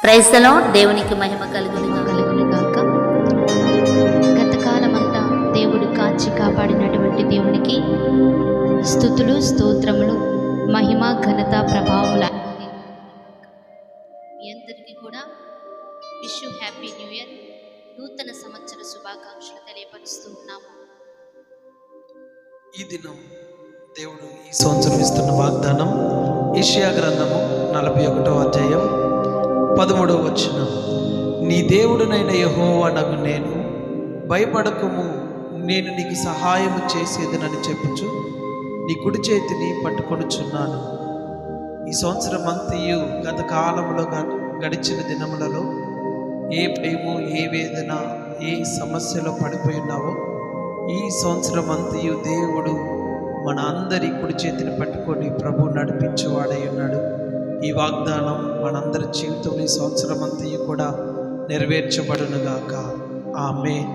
Praise the lord. దేవునికి మహిమ కలుగును గాక. గతకాలమంతా దేవుడు కాచి కాపాడినటువంటి దేవునికి స్తుతులు, స్తోత్రములు, మహిమ, ఘనత, ప్రభావముల మీ అందరికీ కూడా హ్యాపీ న్యూ ఇయర్, నూతన సంవత్సర శుభాకాంక్షలు తెలియపరుస్తూ ఉన్నాము. ఈ దినం దేవుడు ఈ సంవత్సరం ఇస్తున్న వాగ్దానం యెషయా గ్రంథము 41వ అధ్యాయం 13వ వచనం. నీ దేవుడునైన యెహోవానగు నేను, భయపడకుము, నేను నీకు సహాయము చేసేదనని చెప్పుచు నీ కుడి చేతిని పట్టుకొనుచున్నాను. ఈ సంవత్సరం అంతయు గత కాలంలో గడిచిన దినములలో ఏ భయము, ఏ వేదన, ఏ సమస్యలో పడిపోయి ఉన్నావో ఈ సంవత్సరం అంతయు దేవుడు మన అందరి కుడి చేతిని పట్టుకొని ప్రభు నడిపించేవాడై ఉన్నాడు. ఈ వాగ్దానం మనందరి జీవితంలో ఈ సంవత్సరం అంతయు కూడా నెరవేర్చబడునుగాక. ఆమేన్.